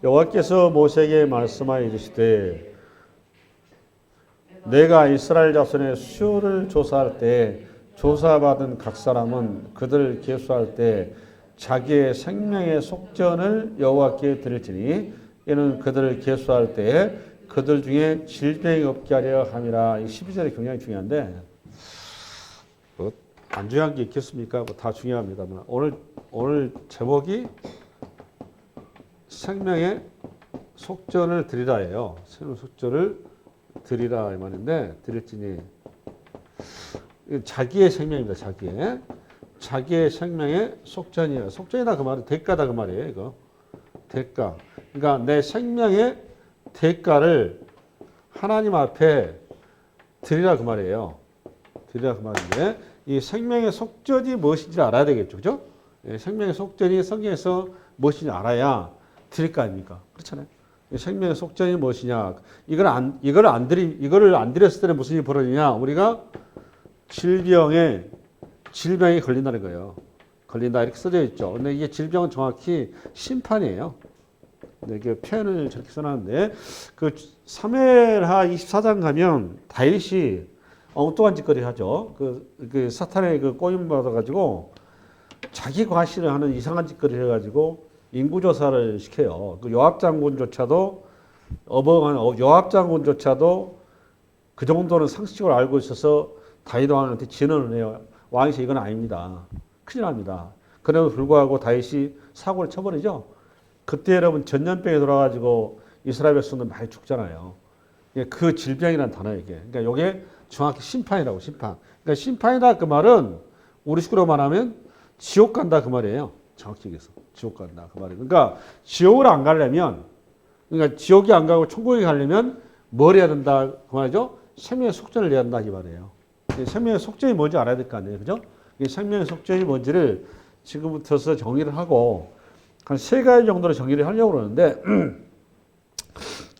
여호와께서 모세에게 말씀하여 이르시되 내가 이스라엘 자손의 수요를 조사할 때 조사받은 각 사람은 그들을 계수할 때 자기의 생명의 속전을 여호와께 드릴지니 이는 그들을 계수할 때 그들 중에 질병이 없게 하려 함이라. 이 12절이 굉장히 중요한데 안 중요한 게 있겠습니까? 다 중요합니다만 오늘 제목이 생명의 속전을 드리라예요. 생명의 속전을 드리라 이 말인데 드릴지니 자기의 생명입니다. 자기의 생명의 속전이에요. 속전이다 그 말은 대가다 그 말이에요. 이거 대가. 그러니까 내 생명의 대가를 하나님 앞에 드리라 그 말이에요. 드리라 그 말인데 이 생명의 속전이 무엇인지 알아야 되겠죠. 그죠? 생명의 속전이 성경에서 무엇인지 알아야 드릴 거 아닙니까? 그렇잖아요. 생명의 속전이 무엇이냐? 이거를 안 드렸을 때는 무슨 일이 벌어지냐? 우리가 질병에 걸린다는 거예요. 걸린다 이렇게 써져 있죠. 근데 이게 질병은 정확히 심판이에요. 근데 이게 표현을 저렇게 써놨는데 그 사무엘하 24장 가면 다윗이 엉뚱한 짓거리 하죠. 그 사탄의 그 꼬임 받아가지고 자기 과시를 하는 이상한 짓거리를 해가지고 인구조사를 시켜요. 그 요압 장군조차도 그 정도는 상식적으로 알고 있어서 다윗 왕한테 진언을 해요. 왕이서 이건 아닙니다. 큰일 납니다. 그럼에도 불구하고 다윗이 사고를 쳐버리죠. 그때 여러분 전염병에 돌아가지고 이스라엘 백성들 많이 죽잖아요. 그 질병이라는 단어예요. 이게. 그러니까 이게 정확히 심판이라고 심판. 그러니까 심판이다 그 말은 우리 식으로 말하면 지옥 간다 그 말이에요. 정확히 얘기해서 지옥 간다 그 말이에요. 그러니까 지옥을 안 가려면 그러니까 지옥이 안 가고 천국에 가려면 뭘 해야 된다 그 말이죠. 생명의 속전을 해야 된다 이 말이에요. 생명의 속전이 뭔지 알아야 될 거 아니에요. 그죠? 생명의 속전이 뭔지를 지금부터서 정의를 하고 한 3가지 정도로 정의를 하려고 그러는데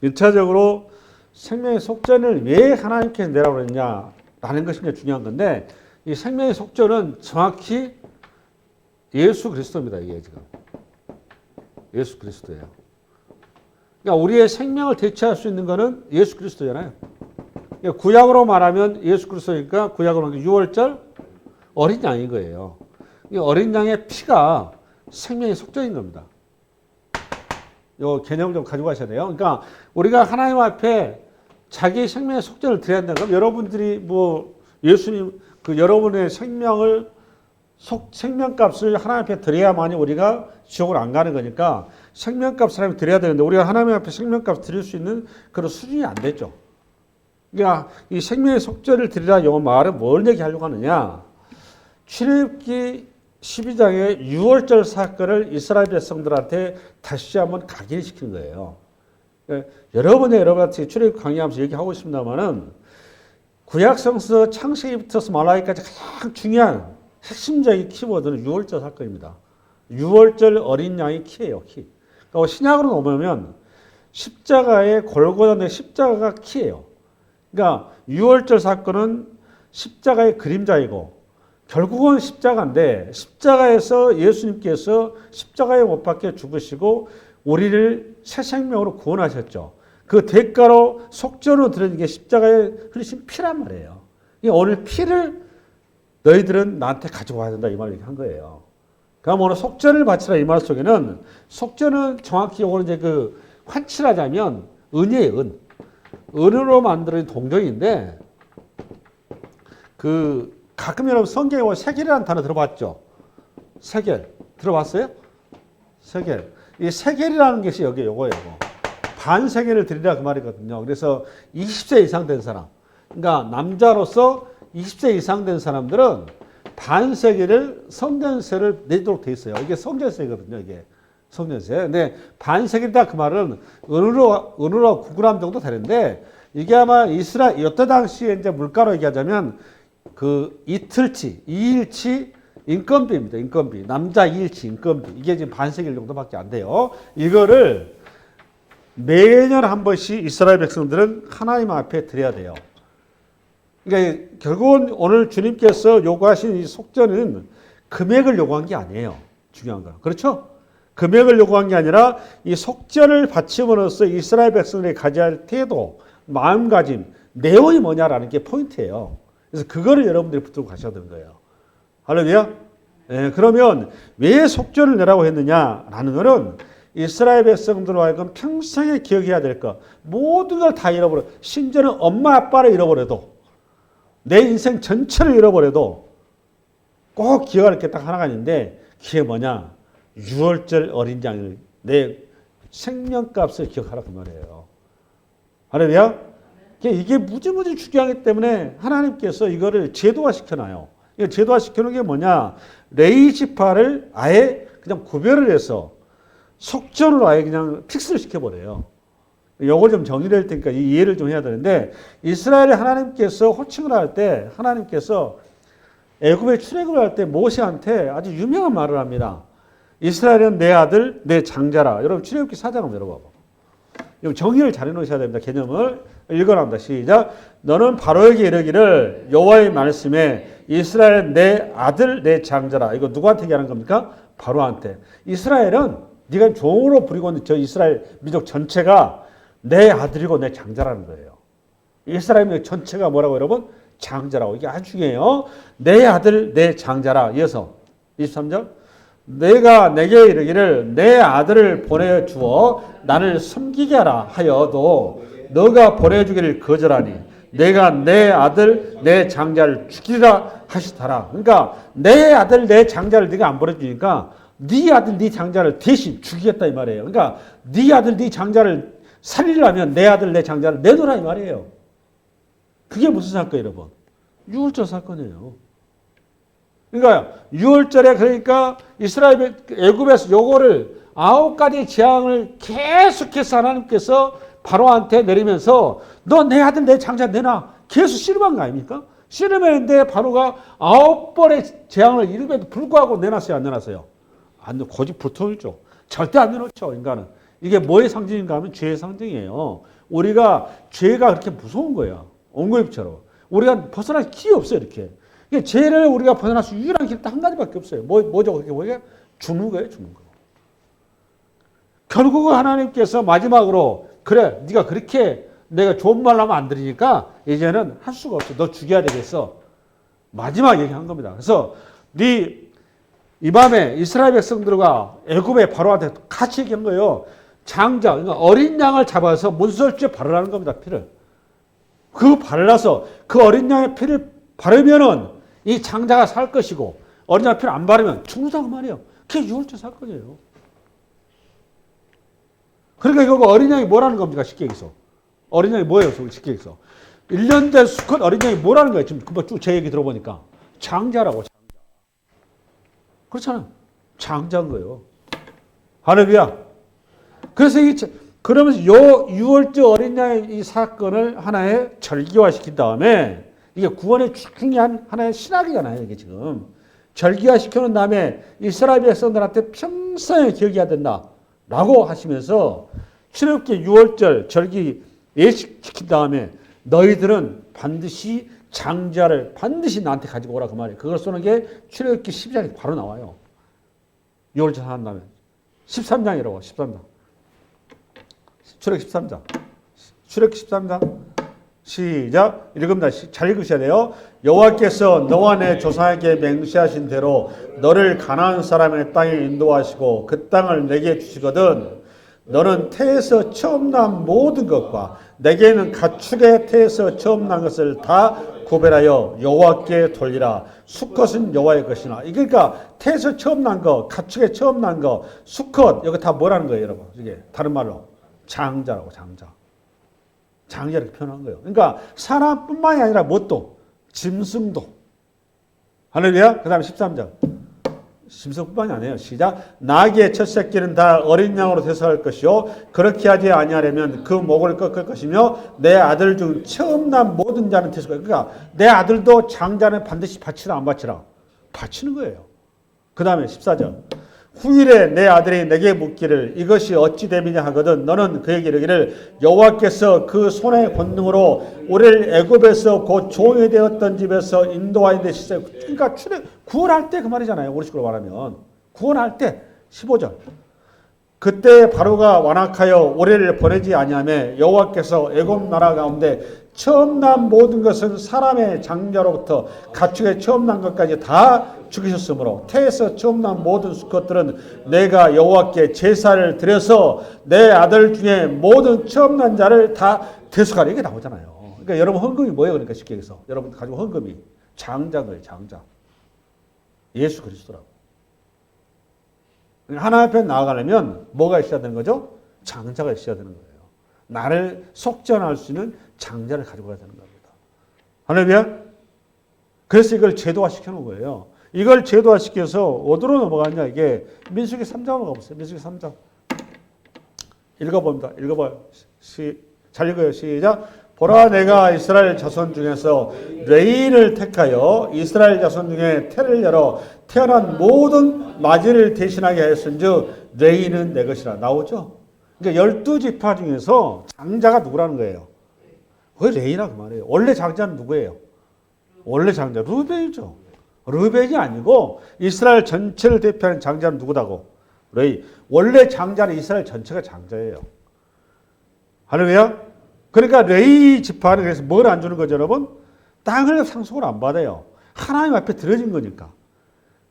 1차적으로 생명의 속전을 왜 하나님께 내라고 그랬냐라는 것이 이제 중요한 건데 이 생명의 속전은 정확히 예수 그리스도입니다. 이게 지금 예수 그리스도예요. 그러니까 우리의 생명을 대체할 수 있는 것은 예수 그리스도잖아요. 그러니까 구약으로 말하면 예수 그리스도니까 구약으로 말하면 6월절 어린 양인 거예요. 어린 양의 피가 생명의 속전인 겁니다. 이 개념 좀 가지고 가셔야 돼요. 그러니까 우리가 하나님 앞에 자기의 생명의 속전을 드려야 한다. 그럼 여러분들이 뭐 예수님 여러분의 생명값을 하나님 앞에 드려야만이 우리가 지옥을 안 가는 거니까 생명값을 하나님 드려야 되는데 우리가 하나님 앞에 생명값 드릴 수 있는 그런 수준이 안 되죠. 그러니까 이 생명의 속전을 드리라 이 말은 뭘 얘기하려고 하느냐? 출애굽기 12장의 6월절 사건을 이스라엘 백성들한테 다시 한번 각인시키는 거예요. 여러분한테 출애굽 강의하면서 얘기하고 있습니다만은 구약성서 창세기부터 말라기까지 가장 중요한 핵심적인 키워드는 6월절 사건입니다. 6월절 어린 양이 키예요. 키. 그러니까 신약으로 넘으면 십자가의 골고다의 십자가가 키예요. 그러니까 6월절 사건은 십자가의 그림자이고 결국은 십자가인데 십자가에서 예수님께서 십자가에 못 박혀 죽으시고 우리를 새 생명으로 구원하셨죠. 그 대가로 속전으로 드린 게 십자가에 흘리신 피란 말이에요. 오늘 피를 너희들은 나한테 가지고 와야 된다 이 말을 한 거예요. 그럼 오늘 속전을 바치라 이 말 속에는 속전은 정확히 오늘 이제 그 환칠하자면 은이에요. 은으로 만드는 동정인데 가끔 여러분 성경에 보면 세겔이라는 단어 들어봤죠? 세겔 들어봤어요? 세겔. 이 세겔이라는 것이 여기 요거예요. 반세겔을 드리라 그 말이거든요. 그래서 20세 이상 된 사람, 그러니까 남자로서 20세 이상 된 사람들은 반세겔을 성전세를 내도록 돼 있어요. 이게 성전세거든요. 이게 성전세. 근데 반세겔이다 그 말은 은으로 9g 정도 되는데 이게 아마 이스라엘 이때 당시에 이제 물가로 얘기하자면 그 이틀치, 2일치 인건비입니다. 인건비. 남자 2일치 인건비. 이게 지금 반세겔 정도밖에 안 돼요. 이거를 매년 한 번씩 이스라엘 백성들은 하나님 앞에 드려야 돼요. 그러니까 결국은 오늘 주님께서 요구하신 이 속전은 금액을 요구한 게 아니에요. 중요한 건. 그렇죠? 금액을 요구한 게 아니라 이 속전을 바침으로써 이스라엘 백성들이 가져야 할 태도, 마음가짐, 내용이 뭐냐라는 게 포인트예요. 그래서 그거를 여러분들이 붙들고 가셔야 되는 거예요. 할렐루야? 예, 그러면 왜 속전을 내라고 했느냐라는 것은 이스라엘 백성들로 하여금 평생에 기억해야 될 것, 모든 걸 다 잃어버려. 심지어는 엄마 아빠를 잃어버려도, 내 인생 전체를 잃어버려도 꼭 기억할 게 딱 하나가 있는데, 그게 뭐냐? 6월절 어린 양을, 내 생명값을 기억하라 그 말이에요. 할렐루야? 이게 무지무지 중요하기 때문에 하나님께서 이거를 제도화 시켜놔요. 제도화 시켜놓은 게 뭐냐? 레위 지파를 아예 그냥 구별을 해서 속전으로 아예 그냥 픽스를 시켜버려요. 요걸 좀 정리될 테니까 이해를 좀 해야 되는데, 이스라엘의 하나님께서 호칭을 할 때, 하나님께서 애굽에 출애굽을 할 때 모세한테 아주 유명한 말을 합니다. 이스라엘은 내 아들, 내 장자라. 여러분 출애굽기 4장 한번 열어봐봐. 이거 정의를 잘 해놓으셔야 됩니다. 개념을 읽어납니다. 시작. 너는 바로에게 이르기를 여호와의 말씀에 이스라엘은 내 아들, 내 장자라. 이거 누구한테 얘기하는 겁니까? 바로한테. 이스라엘은 네가 종으로 부리고 있는 저 이스라엘 민족 전체가 내 아들이고 내 장자라는 거예요. 이스라엘 민족 전체가 뭐라고 여러분? 장자라고. 이게 아주 중요해요. 내 아들, 내 장자라. 이어서 23절. 내가 내게 이르기를 내 아들을 보내주어 나를 섬기게 하라 하여도 너가 보내주기를 거절하니 내가 내 아들, 내 장자를 죽이라 하시더라. 그러니까 내 아들, 내 장자를 네가 안 보내주니까 네 아들, 네 장자를 대신 죽이겠다 이 말이에요. 그러니까 네 아들, 네 장자를 살리려면 내 아들, 내 장자를 내놓으라 이 말이에요. 그게 무슨 사건이에요, 여러분? 6월절 사건이에요. 그러니까 6월절에 그러니까 이스라엘 애굽에서 요거를 9가지 재앙을 계속해서 하나님께서 바로한테 내리면서 너 내 아들, 내 장자 내놔. 계속 씨름한 거 아닙니까? 씨름했는데 바로가 9번의 재앙을 이름에도 불구하고 내놨어요, 안 내놨어요? 안, 고집 불통이죠. 절대 안 내놓죠, 인간은. 이게 뭐의 상징인가 하면 죄의 상징이에요. 우리가 죄가 그렇게 무서운 거야. 옹골입처럼. 우리가 벗어날 길이 없어요, 이렇게. 죄를 우리가 벗어날 수 유일한 길이 딱 한 가지밖에 없어요. 뭐죠? 그게 뭐예요? 죽는 거예요, 죽는 거. 결국은 하나님께서 마지막으로 그래, 네가 그렇게 내가 좋은 말 하면 안 들으니까 이제는 할 수가 없어. 너 죽여야 되겠어. 마지막 얘기한 겁니다. 그래서 이 밤에 이스라엘 백성들과 애굽의 바로한테 같이 얘기한 거예요. 장자, 그러니까 어린 양을 잡아서 문설주에 바르라는 겁니다. 피를. 그 발라서 그 어린 양의 피를 바르면은 이 장자가 살 것이고 어린 양 피를 안 바르면 죽는다고 말이에요. 그게 6월절 사건이에요. 그러니까 이거 어린 양이 뭐라는 겁니까? 쉽게 얘기해서. 어린 양이 뭐예요? 쉽게 얘기해서. 1년 된 수컷 어린 양이 뭐라는 거예요? 지금 금방 쭉 제 얘기 들어보니까. 장자라고, 장자. 그렇잖아요. 장자인 거예요. 할렐루야. 그래서 그러면서 요 6월절 어린 양의 이 사건을 하나의 절기화시킨 다음에 이게 구원의 중요한 하나의 신학이잖아요. 이게 지금. 절기화시켜놓은 다음에 이스라엘 백성들한테 평생에 기억해야 된다라고 하시면서 출애굽기 6월절 절기 예식시킨 다음에 너희들은 반드시 장자를 반드시 나한테 가지고 오라 그 말이에요. 그걸 쏘는 게 출애굽기 12장에 바로 나와요. 6월절 한 다음에 13장이라고 13장. 출애굽기 13장. 출애굽기 13장. 시작. 읽습니다. 잘 읽으셔야 돼요. 여호와께서 너와 내 조상에게 맹세하신 대로 너를 가나안 사람의 땅에 인도하시고 그 땅을 내게 주시거든 너는 태에서 처음 난 모든 것과 내게는 가축의 태에서 처음 난 것을 다 구별하여 여호와께 돌리라. 수컷은 여호와의 것이나. 그러니까 태에서 처음 난 거, 가축의 처음 난 거, 수컷 여기 다 뭐라는 거예요, 여러분? 이게 다른 말로 장자라고, 장자. 장자 이렇게 표현한 거예요. 그러니까 사람뿐만이 아니라 뭣도 짐승도. 할렐루야. 그 다음에 13장. 짐승뿐만이 아니에요. 시작. 나귀의 첫 새끼는 다 어린 양으로 대서할 것이요 그렇게 하지 아니하려면 그 목을 꺾을 것이며 내 아들 중 처음 난 모든 자는 대서할 것이다. 그러니까 내 아들도 장자는 반드시 바치라 안 바치라? 바치는 거예요. 그 다음에 14절. 후일에 내 아들이 내게 묻기를 이것이 어찌 됨이냐 하거든 너는 그에게 이르기를 여호와께서 그 손의 권능으로 우리를 애굽에서 곧 종이 되었던 집에서 인도하여 되시세. 그러니까 구원할 때 그 말이잖아요. 우리 식으로 말하면 구원할 때 15절 그때 바로가 완악하여 오래를 보내지 아니하며 여호와께서 애굽 나라 가운데 처음 난 모든 것은 사람의 장자로부터 가축의 처음 난 것까지 다 죽이셨으므로 태에서 처음 난 모든 수컷들은 내가 여호와께 제사를 드려서 내 아들 중에 모든 처음 난 자를 다 대속하라. 이게 나오잖아요. 그러니까 여러분 헌금이 뭐예요? 그러니까 쉽게 얘기해서 여러분 가지고 헌금이 장자인 거예요. 장자. 예수 그리스도라고. 하나님 앞에 나아가려면 뭐가 있어야 되는 거죠? 장자가 있어야 되는 거예요. 나를 속전할 수 있는 장자를 가지고 가야 되는 겁니다. 할렐루야. 그래서 이걸 제도화 시켜놓은 거예요. 이걸 제도화 시켜서 어디로 넘어갔냐. 이게 민수기 3장으로 가보세요. 민수기 3장. 읽어봅니다. 읽어봐요. 잘 읽어요. 시작. 보라 내가 이스라엘 자손 중에서 레인을 택하여 이스라엘 자손 중에 태를 열어 태어난 모든 마지를 대신하게 하였은즉 레인은 내 것이라. 나오죠? 그러니까 12지파 중에서 장자가 누구라는 거예요? 왜 레이라 그 말이에요? 원래 장자는 누구예요? 원래 장자 르벤이죠. 르벤이 아니고 이스라엘 전체를 대표하는 장자는 누구다고? 레이. 원래 장자는 이스라엘 전체가 장자예요. 할렐루야. 그러니까 레이 지파는 그래서 뭘 안 주는 거죠, 여러분? 땅을 상속을 안 받아요. 하나님 앞에 드려진 거니까.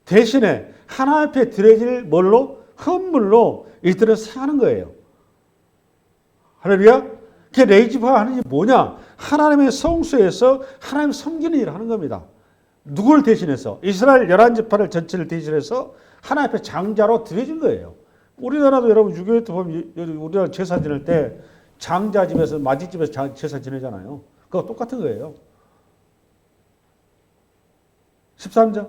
대신에 하나님 앞에 드려질 뭘로? 헌물로 이들을 사는 거예요. 할렐루야. 그 레이 지파가 하는 일이 뭐냐? 하나님의 성소에서 하나님 섬기는 일을 하는 겁니다. 누굴 대신해서? 이스라엘 11지파를 전체를 대신해서 하나님 앞에 장자로 드려진 거예요. 우리나라도 여러분 6.25 때 보면 우리나라 제사 지낼 때 장자 집에서 마지 집에서 제사 지내잖아요. 그거 똑같은 거예요. 13절.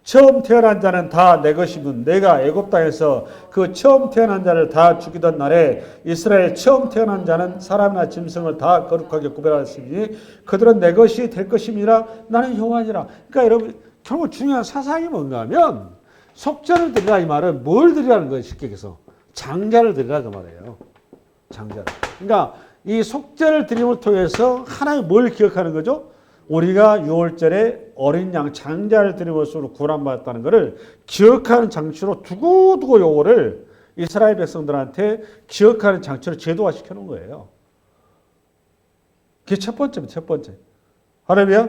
처음 태어난 자는 다 내 것이면 내가 애굽 땅에서 그 처음 태어난 자를 다 죽이던 날에 이스라엘 처음 태어난 자는 사람이나 짐승을 다 거룩하게 구별하였으니 그들은 내 것이 될 것임이라 나는 여호와니라. 그러니까 여러분 결국 중요한 사상이 뭔가 하면 속전을 드리라 이 말은 뭘 드리라는 거예요. 쉽게 얘기해서 장자를 드리라 그 말이에요. 장자를. 그러니까 이 속죄를 드림을 통해서 하나님 뭘 기억하는 거죠? 우리가 6월절에 어린 양 장자를 드림으로 구원받았다는 것을 기억하는 장치로 두고두고 요거를 이스라엘 백성들한테 기억하는 장치로 제도화시켜 놓은 거예요. 그게 첫 번째입니다. 첫 번째. 할렐루야.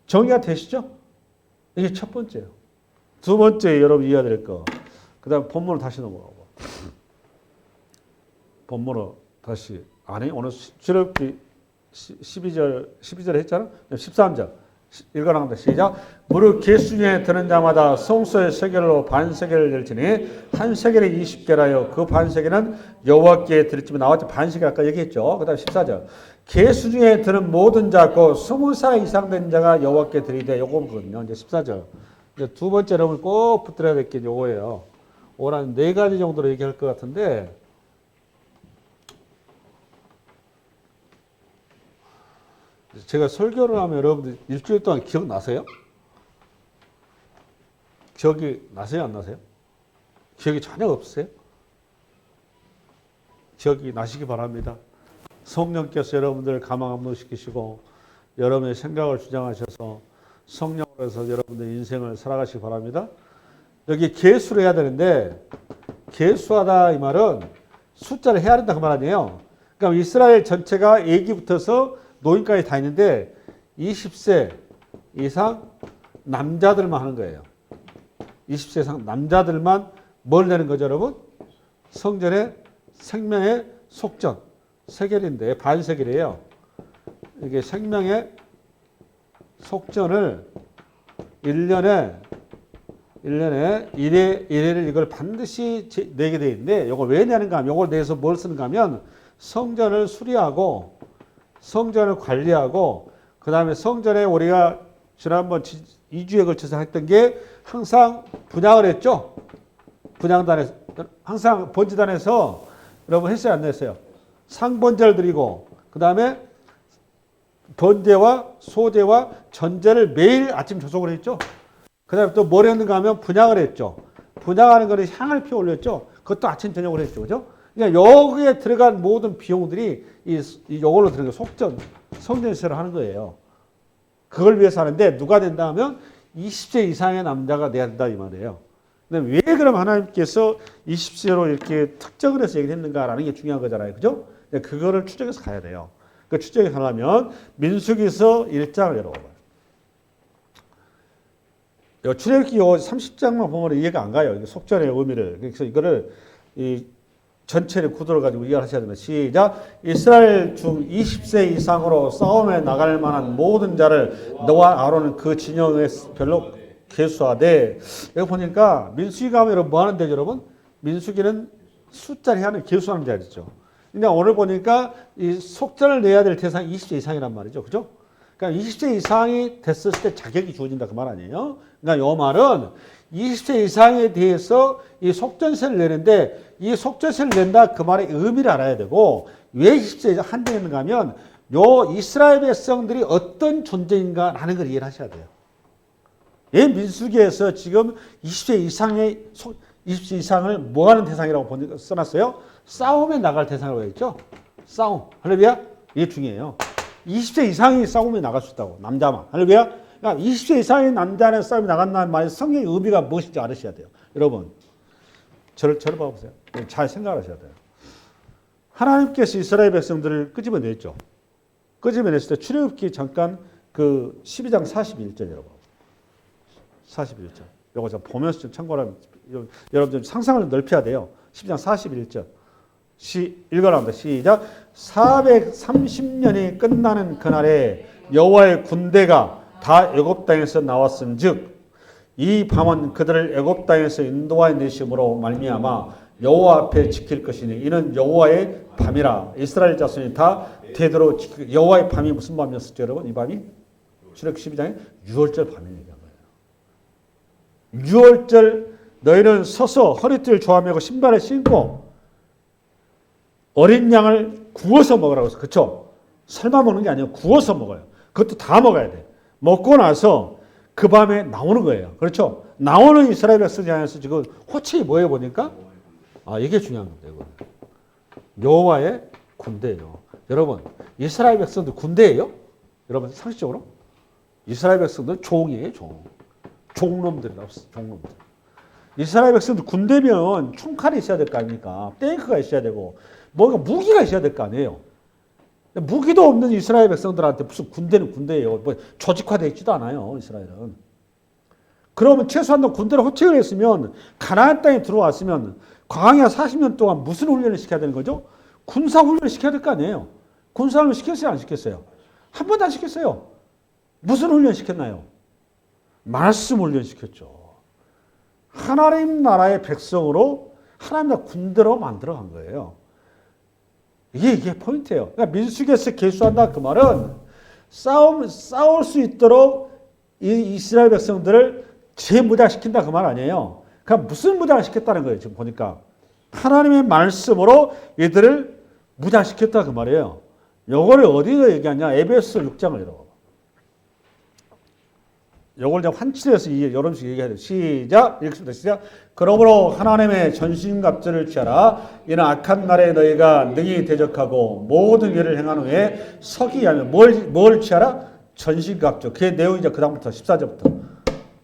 정의가 되시죠? 이게 첫 번째예요. 두 번째 여러분 이해해야 될 거. 그 다음 본문으로 다시 넘어가고. 본문으로 다시 아니 오늘 출애굽기 12절 했잖아. 13절 읽어나갑니다. 시작. 무릇 계수중에 드는 자마다 성소의 세겔로 반세겔을 열지니 한 세겔이 20개라요. 그 반세겔은 여호와께 드릴지면 나왔죠. 반세겔 아까 얘기했죠. 그 다음 14절. 계수중에 드는 모든 자 곧 20살 이상 된 자가 여호와께 드리되 요거거든요. 이제 14절. 이제 두 번째 여러분 꼭 붙들어야 될 게 요거예요. 오늘 네 가지 정도로 얘기할 것 같은데 제가 설교를 하면 여러분들 일주일 동안 기억나세요? 기억이 나세요? 안 나세요? 기억이 전혀 없으세요? 기억이 나시기 바랍니다. 성령께서 여러분들 가망 안무시키시고 여러분의 생각을 주장하셔서 성령으로 해서 여러분들 인생을 살아가시기 바랍니다. 여기 계수를 해야 되는데 계수하다 이 말은 숫자를 해야 된다 그 말 아니에요. 그러니까 이스라엘 전체가 애기부터서 노인까지 다 있는데 20세 이상 남자들만 하는 거예요. 20세 이상 남자들만 뭘 내는 거죠, 여러분? 성전의 생명의 속전 세겔인데 반세겔이에요. 이게 생명의 속전을 1년에 1회를 이걸 반드시 내게 되어 있는데 이걸 왜 내는가 하면 이걸 내서 뭘 쓰는가 하면 성전을 수리하고 성전을 관리하고 그 다음에 성전에 우리가 지난번 2주에 걸쳐서 했던 게 항상 분향을 했죠. 분향단에서 항상 번제단에서 여러분 했어요 안 했어요? 상번제를 드리고 그 다음에 번제와 소제와 전제를 매일 아침 조속으로 했죠. 그 다음에 또 뭘 했는가 하면 분향을 했죠. 분향하는 거는 향을 피워 올렸죠. 그것도 아침 저녁으로 했죠. 그죠? 그러니까 여기에 들어간 모든 비용들이 이걸로 들어간 속전, 성전시설을 하는 거예요. 그걸 위해서 하는데 누가 된다 하면 20세 이상의 남자가 돼야 된다 이 말이에요. 근데 왜 그럼 하나님께서 20세로 이렇게 특정을 해서 얘기했는가라는 게 중요한 거잖아요. 그죠? 그거를 추적해서 가야 돼요. 그 추적해서 하려면 민수기서 1장을 열어봐요. 출애굽기 30장만 보면 이해가 안 가요. 속전의 의미를. 그래서 이거를 이 전체를 구도를 가지고 이해하셔야 됩니다. 시작. 이스라엘 중 20세 이상으로 싸움에 나갈 만한 모든 자를 너와 아론은 그 진영에 별로 계수하되, 여기 보니까 민수기 가면 뭐 하는데 여러분? 민수기는 숫자를 하는 계수하는 자리죠. 근데 오늘 보니까 이 속전을 내야 될 대상이 20세 이상이란 말이죠. 그죠? 그러니까 20세 이상이 됐을 때 자격이 주어진다 그 말 아니에요? 그러니까 이 말은 20세 이상에 대해서 이 속전세를 내는데 이 속전세를 낸다 그 말의 의미를 알아야 되고 왜 20세 이상 한정했는가 하면 요 이스라엘 백성들이 어떤 존재인가라는 걸 이해를 하셔야 돼요. 예, 민수기에서 지금 20세 이상을 뭐 하는 대상이라고 써놨어요? 싸움에 나갈 대상이라고 했죠? 싸움. 할렐루야? 이게 중요해요. 20세 이상이 싸움에 나갈 수 있다고. 남자만. 할렐루야? 그러니까 20세 이상의 남자는 싸움에 나간다는 말의 성경의 의미가 무엇인지 알으셔야 돼요. 여러분, 저를 봐보세요. 잘 생각하셔야 돼요. 하나님께서 이스라엘 백성들을 끄집어냈죠. 끄집어냈을 때 출애굽기 잠깐 그 12장 41절 여러분. 41절. 이거 좀 보면서 좀 참고하면 여러분들 상상을 넓혀야 돼요. 12장 41절. 읽어랍니다. 시작. 430년이 끝나는 그날에 여호와의 군대가 다 애굽 땅에서 나왔은즉 이 밤은 그들을 애굽 땅에서 인도하여 내심으로 말미암아 여호와 앞에 지킬 것이니 이는 여호와의 밤이라. 이스라엘 자손이 다 되도록 지킬. 여호와의 밤이 무슨 밤이었었죠, 여러분? 이 밤이 출애굽기 12장에 6월절 밤을 얘기한 거예요. 6월절 너희는 서서 허리띠를 조아매고 신발을 신고 어린 양을 구워서 먹으라고 해서, 그쵸? 삶아 먹는 게 아니고 구워서 먹어요. 그것도 다 먹어야 돼. 먹고 나서 그 밤에 나오는 거예요. 그렇죠? 나오는 이스라엘 백성들 안에서 지금 호칭이 뭐예요, 보니까? 이게 중요한 겁니다, 이거. 여호와의 군대예요. 여러분, 이스라엘 백성들 군대예요? 여러분, 상식적으로? 이스라엘 백성들 종이에요, 종. 종놈들이라고, 종놈들. 이스라엘 백성들 군대면 총칼이 있어야 될 거 아닙니까? 탱크가 있어야 되고, 뭔가 무기가 있어야 될 거 아니에요. 무기도 없는 이스라엘 백성들한테 무슨 군대는 군대예요. 뭐 조직화되어 있지도 않아요, 이스라엘은. 그러면 최소한 군대를 호칭을 했으면 가나안 땅에 들어왔으면 광야 40년 동안 무슨 훈련을 시켜야 되는 거죠? 군사 훈련을 시켜야 될 거 아니에요. 군사 훈련 시켰어요, 안 시켰어요? 한 번도 안 시켰어요. 무슨 훈련 시켰나요? 말씀 훈련 시켰죠. 하나님 나라의 백성으로 하나님 나라 군대로 만들어 간 거예요. 이게 포인트예요. 그러니까 민수기에서 계수한다 그 말은 싸울 수 있도록 이 이스라엘 백성들을 재무장시킨다 그 말 아니에요. 그러니까 무슨 무장을 시켰다는 거예요. 지금 보니까 하나님의 말씀으로 얘들을 무장시켰다 그 말이에요. 요거를 어디서 얘기하냐? 에베소 6장을 읽어. 요걸 이제 환칠해서 여러 번씩 얘기해야 돼요. 시작. 읽습니다. 시작. 그러므로 하나님의 전신갑주를 취하라. 이는 악한 날에 너희가 능히 대적하고 모든 일을 행한 후에 서기하며 뭘 취하라? 전신갑주. 그의 내용이죠. 그 다음부터 14절부터.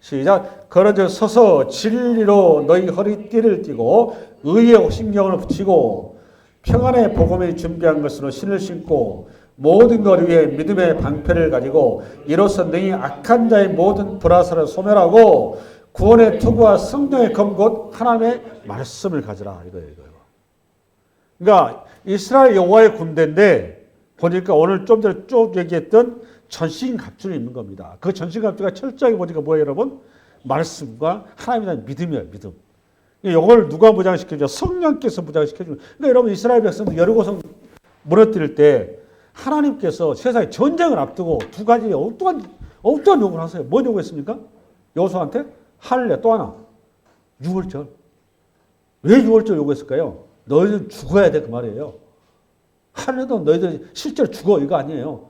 시작. 그러저 서서 진리로 너희 허리띠를 띠고 의의 신경을 붙이고 평안의 복음이 준비한 것으로 신을 신고 모든 것 위에 믿음의 방패를 가지고 이로써 능히 악한 자의 모든 불화살을 소멸하고 구원의 투구와 성령의 검 곧 하나님의 말씀을 가지라 이거예요. 그러니까 이스라엘 여호와의 군대인데 보니까 오늘 좀 전에 쭉 얘기했던 전신갑주를 입는 겁니다. 그 전신갑주가 철저하게 보니까 뭐예요, 여러분? 말씀과 하나님에 대한 믿음이에요, 믿음. 이걸 누가 무장시켜줘? 성령께서 무장시켜주는. 그러니까 여러분 이스라엘 백성들 여리고성 무너뜨릴 때 하나님께서 세상에 전쟁을 앞두고 두 가지 엉뚱한 요구를 하세요. 뭐 요구했습니까? 여호수아한테 할례 또 하나 6월절. 왜 6월절 요구했을까요? 너희들 죽어야 돼 그 말이에요. 할례도 너희들 실제로 죽어 이거 아니에요.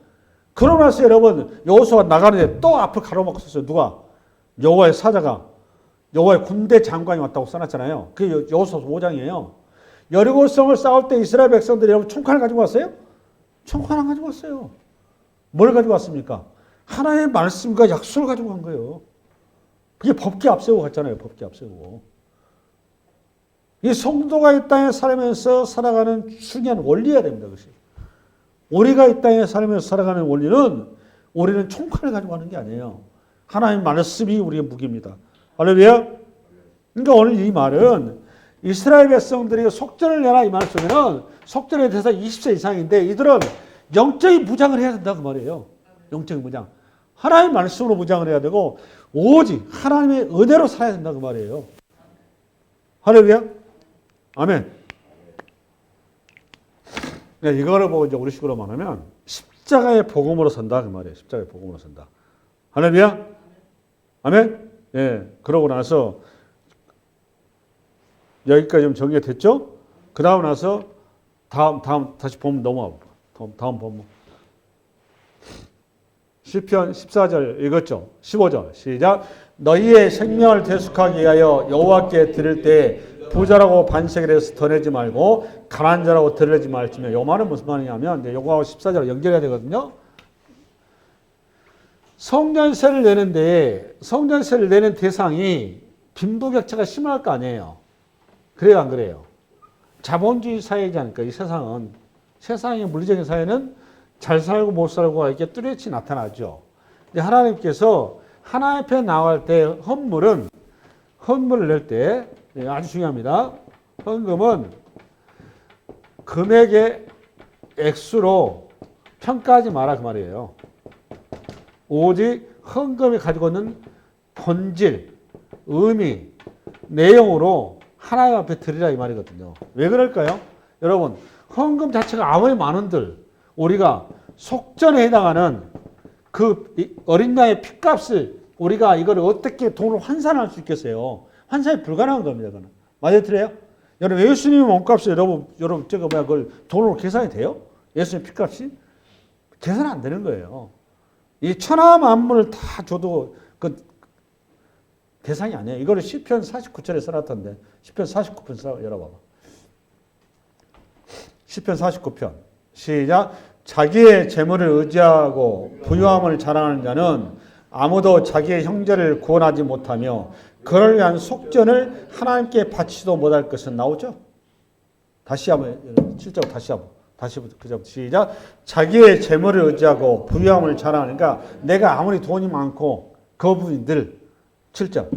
그러고 나서 여러분 여호수아 나가는데 또 앞을 가로막고 있었어요. 누가? 여호와의 사자가 여호와의 군대 장관이 왔다고 써놨잖아요. 그게 여호수아 5장이에요. 여리고성을 싸울 때 이스라엘 백성들이 여러분 총칼을 가지고 왔어요? 총칼 안 가지고 왔어요. 뭘 가지고 왔습니까? 하나님의 말씀과 약속을 가지고 간 거예요. 그게 법궤 앞세우고 갔잖아요. 법궤 앞세우고. 이 성도가 이 땅에 살면서 살아가는 중요한 원리가 됩니다. 그것이. 우리가 이 땅에 살면서 살아가는 원리는 우리는 총칼을 가지고 하는 게 아니에요. 하나님 말씀이 우리의 무기입니다. 할렐루야. 그러니까 오늘 이 말은 이스라엘 백성들이 속전을 내라 이 말 속에는 속전에 대해서 20세 이상인데 이들은 영적인 무장을 해야 된다 그 말이에요. 영적인 무장. 하나님의 말씀으로 무장을 해야 되고 오직 하나님의 은혜로 살아야 된다 그 말이에요. 할렐루야. 아멘. 네, 이거를 보고 이제 우리식으로 말하면 십자가의 복음으로 선다 그 말이에요. 십자가의 복음으로 선다. 할렐루야. 아멘. 예. 그러고 나서 여기까지 좀 정리가 됐죠? 그 다음 나서 다음 다시 보면 넘어가. 다음 보면 시편 14절 읽었죠? 15절 시작. 너희의 생명을 대속하기 위하여 여호와께 드릴 때 부자라고 반세를 해서 더 내지 말고 가난한 자라고 덜 내지 말지며. 요 말은 무슨 말이냐면 요거하고 14절 연결해야 되거든요. 성전세를 내는데 성전세를 내는 대상이 빈부격차가 심할 거 아니에요. 그래요, 안 그래요? 자본주의 사회이지 않을까? 이 세상은. 세상의 물리적인 사회는 잘 살고 못 살고 이렇게 뚜렷이 나타나죠. 근데 하나님께서 하나님 앞에 나갈 때 헌물을 낼 때 아주 중요합니다. 헌금은 금액의 액수로 평가하지 마라 그 말이에요. 오직 헌금이 가지고 있는 본질, 의미, 내용으로 하나님 앞에 드리라 이 말이거든요. 왜 그럴까요? 여러분, 헌금 자체가 아무리 많은들 우리가 속전에 해당하는 그 어린 양의 핏값을 우리가 이걸 어떻게 돈으로 환산할 수 있겠어요? 환산이 불가능한 겁니다. 그거는. 맞아요, 틀려요? 여러분, 예수님의 몸값을 여러분 저거 뭐야 그걸 돈으로 계산이 돼요? 예수님의 핏값이 계산 안 되는 거예요. 이 천하 만물을 다 줘도 그 대상이 아니에요. 이거를 시편 49절에 써놨던데 시편 49편 열어봐봐. 시편 49편 시작. 자기의 재물을 의지하고 부유함을 자랑하는 자는 아무도 자기의 형제를 구원하지 못하며 그를 위한 속전을 하나님께 바치지도 못할 것은 나오죠. 다시 한번 7절 다시 한번 그죠? 시작. 자기의 재물을 의지하고 부유함을 자랑하니까 내가 아무리 돈이 많고 그분들 7절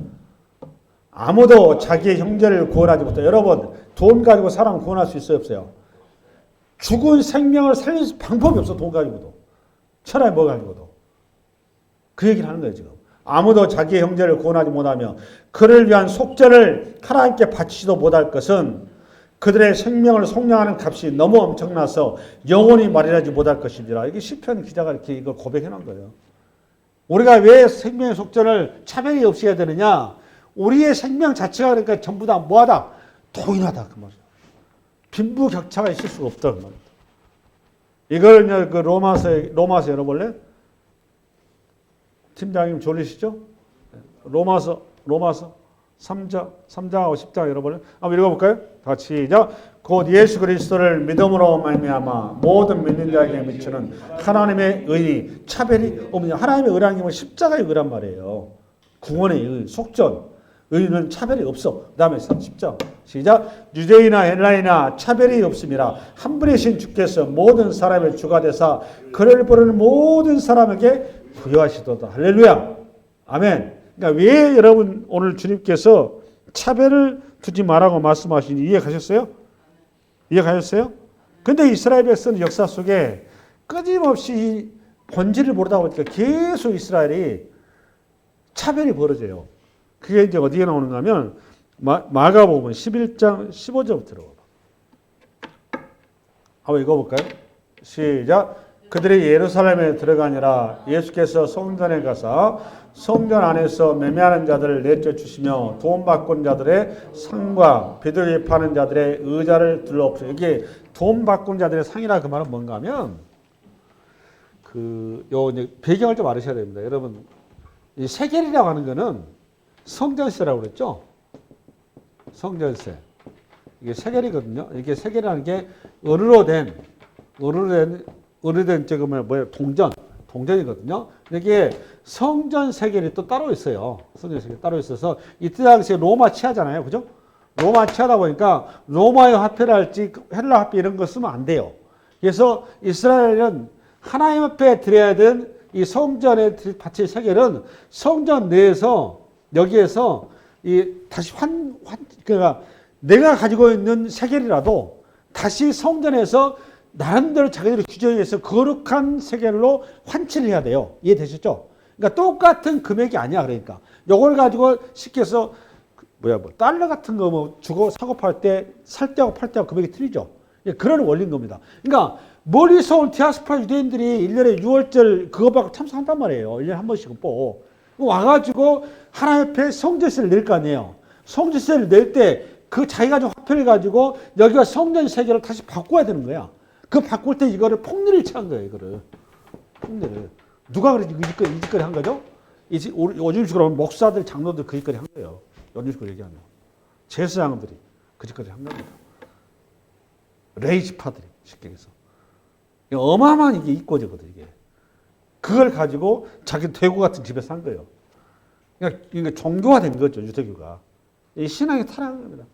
아무도 자기의 형제를 구원하지 못해. 여러분 돈 가지고 사람 구원할 수 있어요 없어요? 죽은 생명을 살릴 방법이 없어. 돈 가지고도 천하에 뭐 가지고도. 그 얘기를 하는 거예요 지금. 아무도 자기의 형제를 구원하지 못하며 그를 위한 속전을 하나님께 바치지도 못할 것은 그들의 생명을 속량하는 값이 너무 엄청나서 영원히 말이라지 못할 것이니라. 이게 시편 기자가 이렇게 이걸 고백해 놓은 거예요. 우리가 왜 생명의 속전을 차별이 없이 해야 되느냐? 우리의 생명 자체가 그러니까 전부 다 뭐하다? 동일하다 그 말이에요. 빈부격차가 있을 수가 없다 그 말이에요. 이걸 이제 그 로마서 열어볼래? 팀장님 졸리시죠? 로마서 3장하고 10장 열어볼래? 한번 읽어볼까요? 같이 시작. 곧 예수 그리스도를 믿음으로 말미암아 모든 믿는 자에게 미치는 하나님의 의의 차별이 없느냐. 하나님의 의라는 게 뭐 십자가의 의란 말이에요. 구원의 의, 속전. 의는 차별이 없어. 그 다음에 10장 시작. 유대인이나 헬라이나 차별이 없음이라 한 분이신 주께서 모든 사람의 주가 되사 그를 부르는 모든 사람에게 부여하시도다. 할렐루야. 아멘. 그러니까 왜 여러분 오늘 주님께서 차별을 두지 말라고 말씀하시니 이해가셨어요? 이해가셨어요? 근데 이스라엘 백성은 역사 속에 끊임없이 본질을 모르다 보니까 계속 이스라엘이 차별이 벌어져요. 그게 이제 어디에 나오는가 하면 마가복음 11장 15절부터 들어봐. 한번 읽어볼까요? 시작. 그들이 예루살렘에 들어가니라 예수께서 성전에 가사 성전 안에서 매매하는 자들을 내쫓으시며 돈 바꾼 자들의 상과 비둘기 파는 자들의 의자를 둘러엎으시고. 이게 돈 바꾼 자들의 상이라 그 말은 뭔가 하면 요 배경을 좀 알으셔야 됩니다. 여러분 이 세겔이라고 하는 거는 성전세라고 그랬죠. 성전세. 이게 세겔이거든요. 이게 세겔이라는 게 은으로 된 지금 뭐예요? 동전이거든요. 이게 성전 세겔이 또 따로 있어요. 성전 세겔이 따로 있어서 이때 당시에 로마 치하잖아요. 그죠? 로마 취하다 보니까 로마의 화폐를 할지 헬라 화폐 이런 거 쓰면 안 돼요. 그래서 이스라엘은 하나님 앞에 드려야 되는 이 성전에 바칠 세겔은 성전 내에서 여기에서 이 다시 그러니까 내가 가지고 있는 세겔이라도 다시 성전에서 나름대로 자기들이 규정해서 거룩한 세겔로 환치를 해야 돼요. 이해되셨죠? 그러니까 똑같은 금액이 아니야. 그러니까 요걸 가지고 쉽게 해서 달러 같은 거 뭐 주고 사고 팔 때 살 때하고 팔 때하고 금액이 틀리죠. 그런 원리인 겁니다. 그러니까 멀리서 온 디아스포라 유대인들이 1년에 6월절 그거 받고 참석한단 말이에요. 1년에 한 번씩은 꼭. 와가지고 하나님 앞에 성전세를 낼 거 아니에요. 성전세를 낼 때 그 자기가 가진 화폐를 가지고 여기가 성전 세계를 다시 바꿔야 되는 거야. 그 바꿀 때 이거를 폭리를 취한 거예요. 이거를. 폭리를. 누가 그래 이 짓거리 한 거죠? 요즘 식으로 하면 목사들, 장로들 그 짓거리 한 거예요. 요즘 식으로 얘기하면. 제사장들이 그 짓거리 한 겁니다. 레이지파들이 쉽게 해서. 어마어마한 이게 이권이거든, 이게. 그걸 가지고 자기 대구 같은 집에 산 거예요. 그러니까 종교화 된 거죠, 유대교가. 이 신앙이 타락한 겁니다.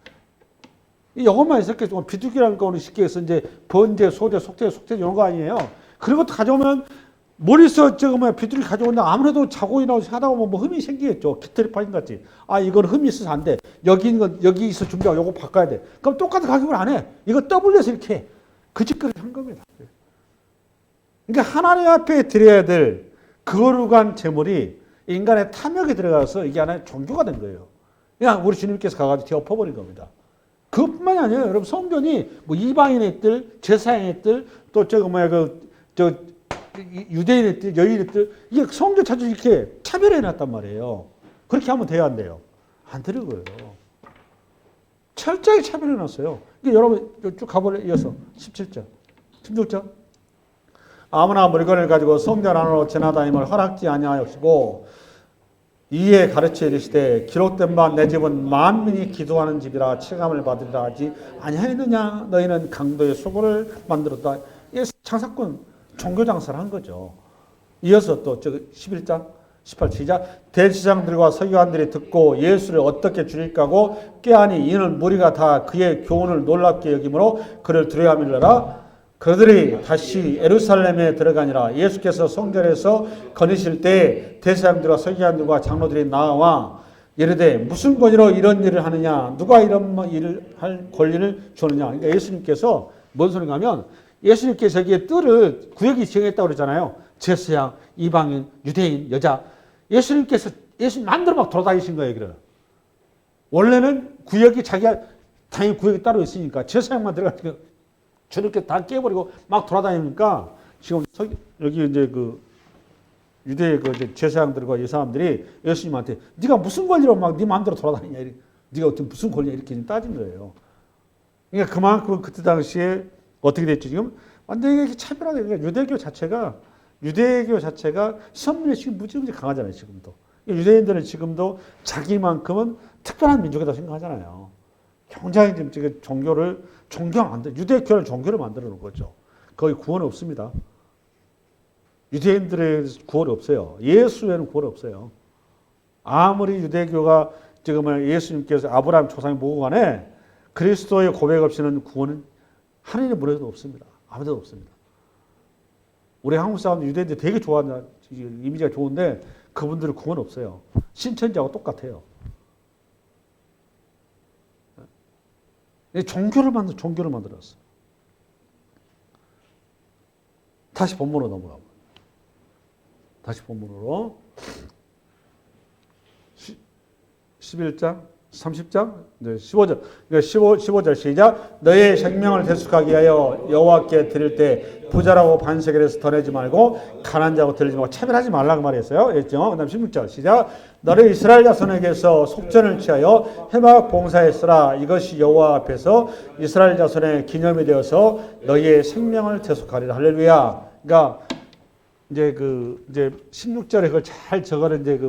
이것만 있었겠죠. 비둘기라는 거는 쉽게 해서 이제 번제, 소제, 속죄 이런 거 아니에요. 그런 것도 가져오면 머리서 비둘기 가져오는데 아무래도 자고 일어나서 하다 보면 뭐 흠이 생기겠죠. 깃털이 빠진 것 같지. 아, 이건 흠이 있어서 안 돼. 여기 있는 건 여기 있어 준비하고 요거 바꿔야 돼. 그럼 똑같은 가격을 안 해. 이거 더블려서 이렇게 해. 그 짓거리를 한 겁니다. 그러니까 하나님 앞에 드려야 될 거룩한 제물이 인간의 탐욕에 들어가서 이게 하나의 종교가 된 거예요. 그냥 우리 주님께서 가가지고 엎어버린 겁니다. 그것뿐만이 아니에요. 여러분 성전이 뭐 이방인의 뜰, 제사장의 뜰, 또 유대인의 뜰, 여인의 뜰 이게 성전 자주 이렇게 차별해 놨단 말이에요. 그렇게 하면 돼야 안 돼요? 안 되는 거예요. 철저히 차별해 놨어요. 그러니까 여러분 쭉 가볼래 이어서 17절, 16절. 아무나 물건을 가지고 성전 안으로 지나다님을 허락지 아니하시고 이에 가르쳐 이르시되 기록된 바 내 집은 만민이 기도하는 집이라 체감을 받으리라 하지 아니하였느냐. 너희는 강도의 수고를 만들었다. 이게 장사꾼 종교 장사를 한 거죠. 이어서 또 11장 18 시작. 대제사장들과 서기관들이 듣고 예수를 어떻게 죽일까 하고 꾀하니 이는 무리가 다 그의 교훈을 놀랍게 여김으로 그를 두려워하밀러라. 그들이 다시 예루살렘에 들어가니라. 예수께서 성전에서 거니실 때 대제사장들과 서기관들과 장로들이 나와 이르되 무슨 권위로 이런 일을 하느냐, 누가 이런 일을 할 권리를 주느냐. 그러니까 예수님께서 뭔 소리가 하면 예수님께서 여기에 뜰을 구역이 지정했다고 그러잖아요. 제사장, 이방인, 유대인, 여자. 예수님께서 예수님 만들어 막 돌아다니신 거예요. 여기를. 원래는 구역이 자기가 당연히 구역이 따로 있으니까 제사장만 들어가니까 저렇게 다 깨버리고 막 돌아다니니까 지금 여기 이제 그 유대의 그 제사장들과 이 사람들이 예수님한테 네가 무슨 권리로 막 네 마음대로 돌아다니냐, 네가 어떤 무슨 권리냐 이렇게 좀 따진 거예요. 그러니까 그만큼 그때 당시에 어떻게 됐죠? 지금 완전히 차별하게. 그러니까 유대교 자체가 선민의식이 무지무지 강하잖아요. 지금도 유대인들은 지금도 자기만큼은 특별한 민족이라고 생각하잖아요. 굉장히 지금 종교를 유대교를 종교를 만들어 놓은 거죠. 거의 구원 없습니다. 유대인들의 구원이 없어요. 예수 외에는 구원이 없어요. 아무리 유대교가 지금 예수님께서 아브라함 조상이 뭐고 간에 그리스도의 고백 없이는 구원은 하나님의 문에도 없습니다. 아무데도 없습니다. 우리 한국 사람들 유대인들 되게 좋아한다. 이미지가 좋은데 그분들은 구원 없어요. 신천지하고 똑같아요. 종교를 만들었어. 다시 본문으로 넘어가고. 다시 본문으로. 11장, 30장, 15절. 15절 시작. 너의 생명을 대속하기 위하여 여호와께 드릴 때 부자라고 반세겔에서 더 내지 말고 가난한 자고 드리지 말고 차별하지 말라고 말했어요. 그랬죠? 그다음 16절 시작. 너를 이스라엘 자손에게서 속전을 취하여 해막 봉사했으라. 이것이 여호와 앞에서 이스라엘 자손의 기념이 되어서 너희의 생명을 대속하리라. 할렐루야. 그러니까 이제 16절에 그걸 잘 저거를 이제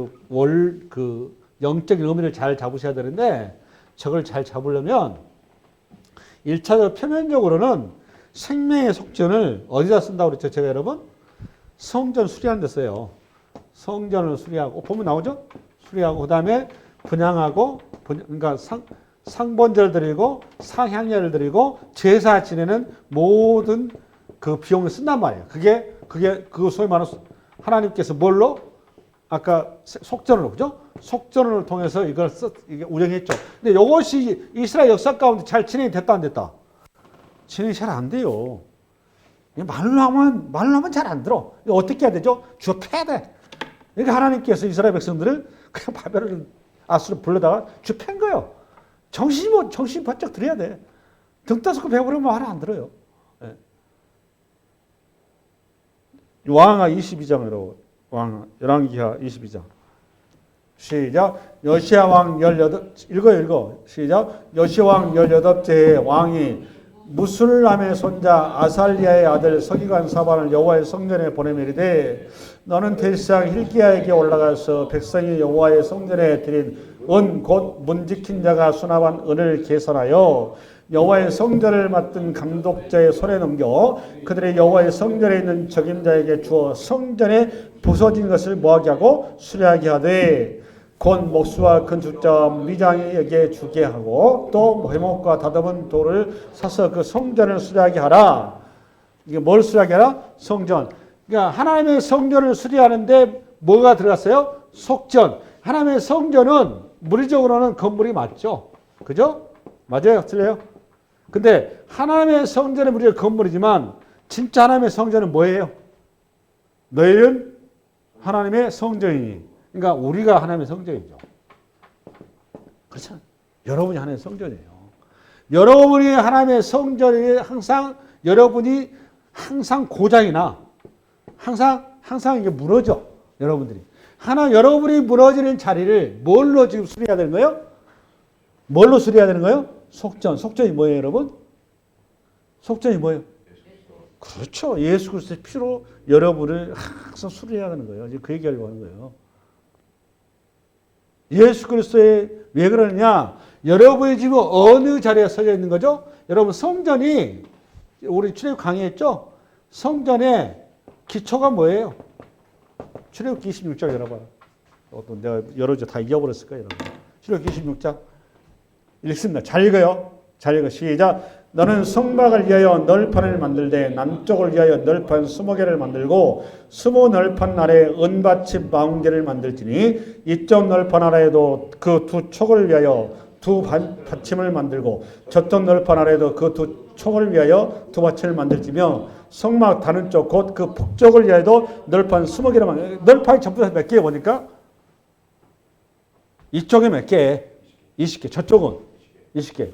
영적인 의미를 잘 잡으셔야 되는데 저걸 잘 잡으려면 1차적으로 표면적으로는 생명의 속전을 어디다 쓴다고 그랬죠? 제가 여러분? 성전 수리하는 데 써요. 성전을 수리하고 보면 나오죠? 수리하고 그 다음에 분양하고 그러니까 상번제를 드리고 상향례를 드리고 제사 지내는 모든 그 비용을 쓴단 말이에요. 그거 소위 말하는 하나님께서 뭘로? 아까 속전으로, 그죠? 속전을 통해서 이게 운영했죠. 근데 이것이 이스라엘 역사 가운데 잘 진행이 됐다, 안 됐다? 진행이 잘 안 돼요. 말로 하면 잘 안 들어. 어떻게 해야 되죠? 주어 패야 돼. 그러니까 하나님께서 이스라엘 백성들을 그냥 바벨론 아수르 불러다가 주어 팬 거예요. 정신 바짝 들어야 돼. 등 따스고 배부르면 말 안 들어요. 네. 왕하 22장으로 열왕기하 22장. 시작. 요시야 왕 18 읽어. 시작. 요시야 왕 18세의 왕이 무술람의 손자 아살리아의 아들 서기관 사반을 여호와의 성전에 보내며 이르되 너는 대시장 hilki야에게 올라가서 백성이 여호와의 성전에 드린 은 곧 문지킨 자가 수납한 은을 계산하여 여호와의 성전을 맡은 감독자의 손에 넘겨 그들의 여호와의 성전에 있는 적임자에게 주어 성전에 부서진 것을 모하게 하고 수리하게 하되 곧 목수와 건축자와 미장에게 주게 하고 또 회목과 다듬은 돌을 사서 그 성전을 수리하게 하라. 이게 뭘 수리하게 하라? 성전. 그러니까 하나님의 성전을 수리하는데 뭐가 들어갔어요? 속전. 하나님의 성전은 물리적으로는 건물이 맞죠. 그죠? 맞아요? 틀려요? 근데 하나님의 성전은 우리가 건물이지만 진짜 하나님의 성전은 뭐예요? 너희는 하나님의 성전이니. 그러니까 우리가 하나님의 성전이죠. 그렇잖아요. 여러분이 하나님의 성전이에요. 여러분이 하나님의 성전이 여러분이 항상 고장이나 항상 이게 무너져. 여러분들이. 여러분이 무너지는 자리를 뭘로 지금 수리해야 되는 거예요? 뭘로 수리해야 되는 거예요? 속전. 속전이 뭐예요, 여러분? 속전이 뭐예요? 그렇죠. 예수 그리스도의 피로 여러분을 항상 수리해야 하는 거예요. 이제 그 얘기하려고 하는 거예요. 예수 그리스도의 왜 그러느냐? 여러분이 지금 어느 자리에 서져 있는 거죠? 여러분 성전이 우리 출애굽 강의했죠? 성전의 기초가 뭐예요? 출애굽기 26장 열어봐요. 내가 열어줘 다 잊어버렸을 거예요. 출애굽기 26장 읽습니다. 잘 읽어요. 잘 읽어. 시작. 너는 성막을 위하여 널판을 만들되 남쪽을 위하여 널판 20개를 만들고 20 널판 아래 은받침 마흔개를 만들지니 이쪽 널판 아래에도 그 두 촉을 위하여 두 받침을 만들고 저쪽 널판 아래에도 그 두 촉을 위하여 두 받침을 만들지며 성막 다른 쪽 곧 그 북쪽을 위하여도 널판 20개를 만들고 널판이 전부 다 몇 개에 보니까 이쪽에 몇 개? 20개. 저쪽은 20개.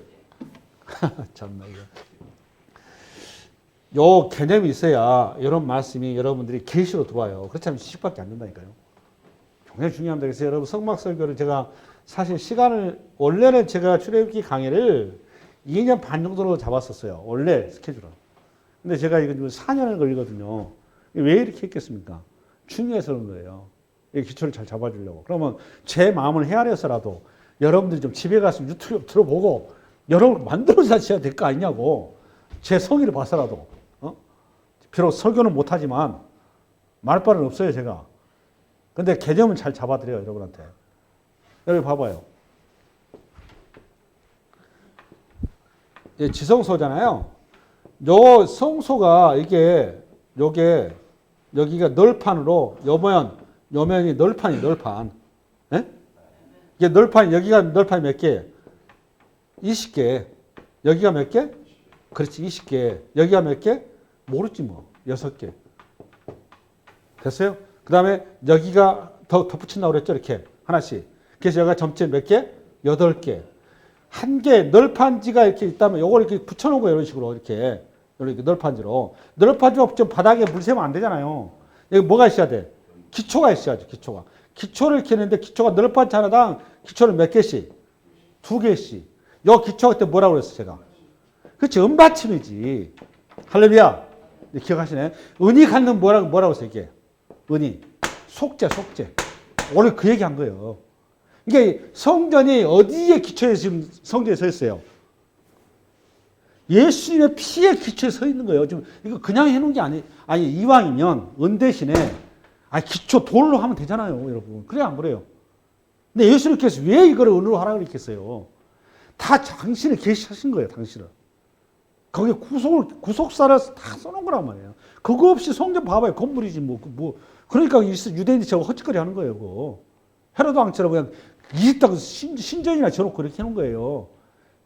참나 이거. 요 개념이 있어야 이런 말씀이 여러분들이 계시로 들어와요. 그렇지 않으면 지식밖에 안 된다니까요. 굉장히 중요합니다. 그래서 여러분 성막 설교를 제가 사실 시간을 원래는 제가 출애굽기 강의를 2년 반 정도로 잡았었어요. 원래 스케줄은. 근데 제가 이거 지금 4년을 걸리거든요. 왜 이렇게 했겠습니까? 중요해서 그런 거예요. 이 기초를 잘 잡아주려고. 그러면 제 마음을 헤아려서라도 여러분들이 좀 집에 가서 유튜브 들어보고 여러분 만들어서 하셔야 될 거 아니냐고. 제 성의를 봐서라도. 비록 설교는 못하지만 말발은 없어요 제가. 근데 개념은 잘 잡아드려요 여러분한테. 여기 봐봐요. 예, 지성소잖아요. 요 성소가 요게 여기가 널판으로 요면이 널판. 예? 이게 여기가 널판이 몇 개? 20개. 여기가 몇 개? 그렇지, 20개. 여기가 몇 개? 모르지 뭐. 6개. 됐어요? 그 다음에 여기가 더 덧붙인다고 그랬죠? 이렇게. 하나씩. 그래서 여기가 점점 몇 개? 8개. 한 개, 널판지가 이렇게 있다면 요걸 이렇게 붙여놓은 거예요. 이런 식으로. 이렇게 널판지로. 널판지로 좀 바닥에 물 세면 안 되잖아요. 여기 뭐가 있어야 돼? 기초가 있어야죠, 기초가. 기초를 이렇게 했는데 기초가 널판지 하나당 기초를 몇 개씩? 2개씩. 요 기초가 그때 뭐라고 그랬어, 제가? 그렇지, 은받침이지. 할렐루야. 기억하시네. 은이 갖는 뭐라고 했어, 이게? 은이. 속죄. 오늘 그 얘기 한 거예요. 이게 성전이 어디에 기초에 지금 성전에 서 있어요? 예수님의 피에 기초에 서 있는 거예요. 지금 이거 그냥 해놓은 게 아니 이왕이면 은 대신에 기초 돌로 하면 되잖아요, 여러분. 그래 안 그래요? 근데 예수님께서 왜 이거를 은으로 하라고 그랬겠어요? 다 당신이 계시하신 거예요, 당신은. 거기에 구속사를 다 써놓은 거란 말이에요. 그거 없이 성전 봐봐요. 건물이지, 그러니까 유대인들이 저거 헛짓거리 하는 거예요, 그거. 헤로드 왕처럼 그냥 있다고 신전이나 저놓고 이렇게 해놓은 거예요.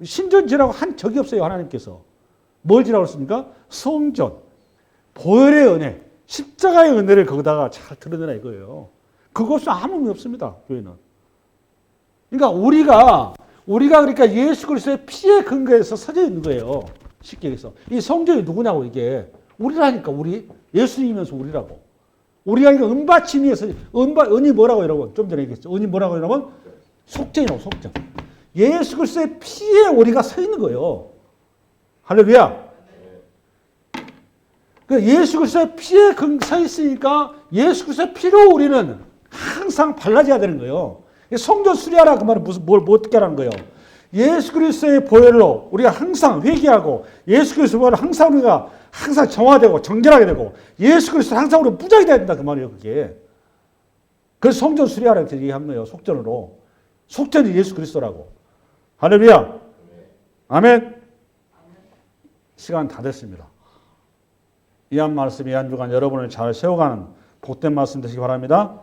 신전 지라고 한 적이 없어요, 하나님께서. 뭘 지라고 했습니까? 성전, 보혈의 은혜, 십자가의 은혜를 거기다가 잘 드러내라 이거예요. 그것은 아무 의미 없습니다, 교회는. 그러니까 우리가 그러니까 예수 그리스도의 피에 근거해서 서져 있는 거예요. 쉽게 얘기해서. 이 성전이 누구냐고 이게. 우리라니까, 우리. 예수님이면서 우리라고. 우리가 이거 은받침 위에서, 은이 뭐라고 여러분? 좀 전에 얘기했죠. 은이 뭐라고 여러분? 속전이라고, 속전. 예수 그리스도의 피에 우리가 서 있는 거예요. 할렐루야. 그 예수 그리스도의 피에 서 있으니까 예수 그리스도의 피로 우리는 항상 발라져야 되는 거예요. 성전 수리하라 그 말은 뭘 어떻게 하라는 거예요? 예수 그리스도의 보혈로 우리가 항상 회개하고 예수 그리스도의 보혈로 항상 우리가 항상 정화되고 정결하게 되고 예수 그리스도 항상 우리가 무장이 돼야 된다 그 말이에요. 그게. 그래서 성전 수리하라 이렇게 얘기한 거예요. 속전으로. 속전이 예수 그리스도라고. 할렐루야. 아멘. 시간 다 됐습니다. 이 한 말씀, 이 한 주간 여러분을 잘 세워가는 복된 말씀 되시기 바랍니다.